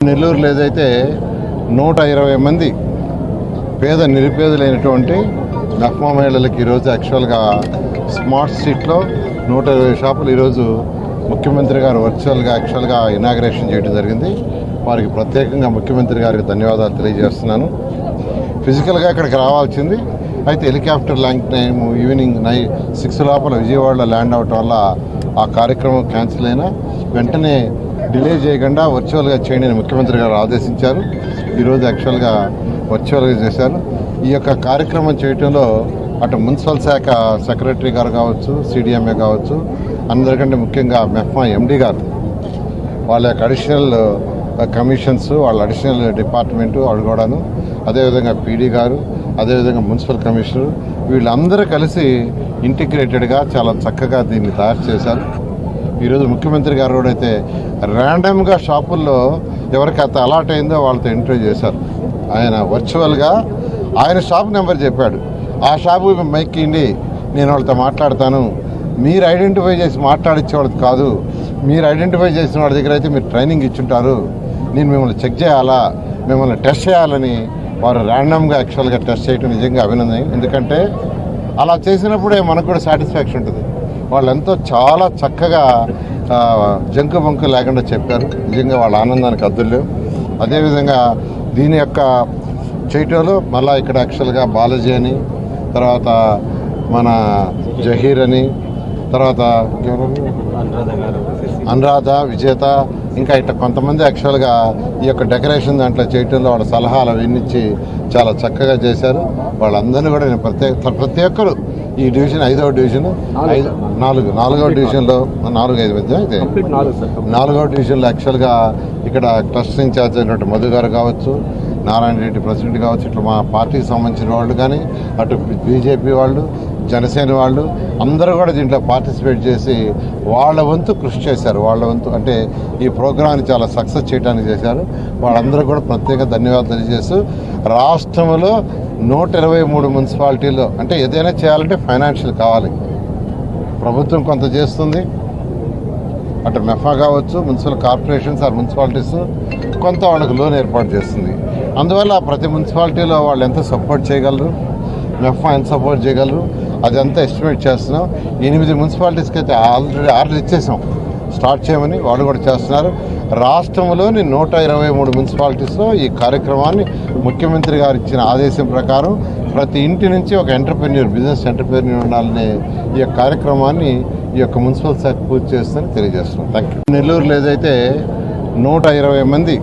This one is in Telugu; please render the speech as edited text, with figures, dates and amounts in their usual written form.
నెల్లూరులో ఏదైతే 120 మంది నిరుపేదలైనటువంటి మెఫ్మా మహిళలకు ఈరోజు యాక్చువల్గా స్మార్ట్ స్ట్రీట్లో 120 షాపులు ఈరోజు ముఖ్యమంత్రి గారు యాక్చువల్గా ఇనాగ్రేషన్ చేయడం జరిగింది. వారికి ప్రత్యేకంగా ముఖ్యమంత్రి గారికి ధన్యవాదాలు తెలియజేస్తున్నాను. ఫిజికల్గా ఇక్కడికి రావాల్సింది, అయితే హెలికాప్టర్ ల్యాండ్ టైం ఈవినింగ్ 6 లోపల విజయవాడలో ల్యాండ్ అవటం వల్ల ఆ కార్యక్రమం క్యాన్సిల్ అయినా వెంటనే డిలే చేయకుండా వర్చువల్గా చేయండి అని ముఖ్యమంత్రి గారు ఆదేశించారు. ఈరోజు యాక్చువల్గా వర్చువల్గా చేశారు. ఈ యొక్క కార్యక్రమం చేయటంలో అటు మున్సిపల్ శాఖ సెక్రటరీ గారు కావచ్చు, సిడిఎంఏ కావచ్చు, అందరికంటే ముఖ్యంగా మెఫ్మా ఎండి గారు వాళ్ళ యొక్క అడిషనల్ కమిషన్స్, వాళ్ళ అడిషనల్ డిపార్ట్మెంటు వాళ్ళు కూడాను, అదేవిధంగా పీడీ గారు, అదేవిధంగా మున్సిపల్ కమిషనర్, వీళ్ళందరూ కలిసి ఇంటిగ్రేటెడ్గా చాలా చక్కగా దీన్ని తయారు చేశారు. ఈరోజు ముఖ్యమంత్రి గారు కూడా అయితే ర్యాండమ్గా షాపుల్లో ఎవరికైతే అలాట్ అయిందో వాళ్ళతో ఇంటర్వ్యూ చేశారు. ఆయన వర్చువల్గా ఆయన షాప్ నెంబర్ చెప్పాడు. ఆ షాపు మైక్ ఇండి, నేను వాళ్ళతో మాట్లాడతాను, మీరు ఐడెంటిఫై చేసి మాట్లాడించేవాళ్ళది కాదు, మీరు ఐడెంటిఫై చేసిన వాళ్ళ దగ్గర అయితే మీరు ట్రైనింగ్ ఇచ్చుంటారు, నేను మిమ్మల్ని చెక్ చేయాలా, మిమ్మల్ని టెస్ట్ చేయాలని వారు ర్యాండమ్గా యాక్చువల్గా టెస్ట్ చేయడం నిజంగా అభినందన. ఎందుకంటే అలా చేసినప్పుడే మనకు కూడా సాటిస్ఫాక్షన్ ఉంటుంది. వాళ్ళు ఎంతో చాలా చక్కగా జంకు బంకు లేకుండా చెప్పారు. నిజంగా వాళ్ళ ఆనందానికి అద్దులేవు. అదేవిధంగా దీని యొక్క చేయటంలో మళ్ళీ ఇక్కడ యాక్చువల్గా బాలాజీ అని, తర్వాత మన జహీర్ అని, తర్వాత అనురాధ, విజేత, ఇంకా ఇట్లా కొంతమంది యాక్చువల్గా ఈ యొక్క డెకరేషన్ దాంట్లో చేయటంలో వాళ్ళ సలహాలు అవన్నీ చాలా చక్కగా చేశారు. వాళ్ళందరినీ కూడా నేను ప్రతి ఒక్కరు ఈ డివిజన్ 5వ డివిజన్ 4వ డివిజన్లో 4-5 మధ్య అయితే 4వ డివిజన్లో యాక్చువల్గా ఇక్కడ క్లస్టర్ ఇన్ఛార్జ్ అయినటువంటి మధు గారు కావచ్చు, నారాయణ రెడ్డి ప్రెసిడెంట్ కావచ్చు, ఇట్లా మా పార్టీకి సంబంధించిన వాళ్ళు కానీ, అటు బీజేపీ వాళ్ళు, జనసేన వాళ్ళు అందరూ కూడా దీంట్లో పార్టిసిపేట్ చేసి వాళ్ళ వంతు కృషి చేశారు. వాళ్ళ వంతు అంటే ఈ ప్రోగ్రాన్ని చాలా సక్సెస్ చేయడానికి చేశారు. వాళ్ళందరూ కూడా ప్రత్యేక ధన్యవాదాలు తెలియజేస్తూ, రాష్ట్రంలో 123 మున్సిపాలిటీల్లో అంటే ఏదైనా చేయాలంటే ఫైనాన్షియల్ కావాలి. ప్రభుత్వం కొంత చేస్తుంది, అటు మెఫా కావచ్చు, మున్సిపల్ కార్పొరేషన్స్ ఆర్ మున్సిపాలిటీస్ కొంత వాళ్ళకి లోన్ ఏర్పాటు చేస్తుంది. అందువల్ల ప్రతి మున్సిపాలిటీలో వాళ్ళు ఎంత సపోర్ట్ చేయగలరు, మెఫా ఎంత సపోర్ట్ చేయగలరు, అదంతా ఎస్టిమేట్ చేస్తున్నాం. 8 మున్సిపాలిటీస్కి అయితే ఆల్రెడీ ఆర్డర్ ఇచ్చేసాం స్టార్ట్ చేయమని, వాళ్ళు కూడా చేస్తున్నారు. రాష్ట్రంలోని 123 మున్సిపాలిటీస్లో ఈ కార్యక్రమాన్ని ముఖ్యమంత్రి గారు ఇచ్చిన ఆదేశం ప్రకారం ప్రతి ఇంటి నుంచి ఒక బిజినెస్ ఎంటర్ప్రెన్యూర్ ఉండాలనే ఈ యొక్క కార్యక్రమాన్ని ఈ యొక్క మున్సిపల్ శాఖ పూర్తి చేస్తుందని తెలియజేస్తున్నాం. Thank you. నెల్లూరులో ఏదైతే 120 మంది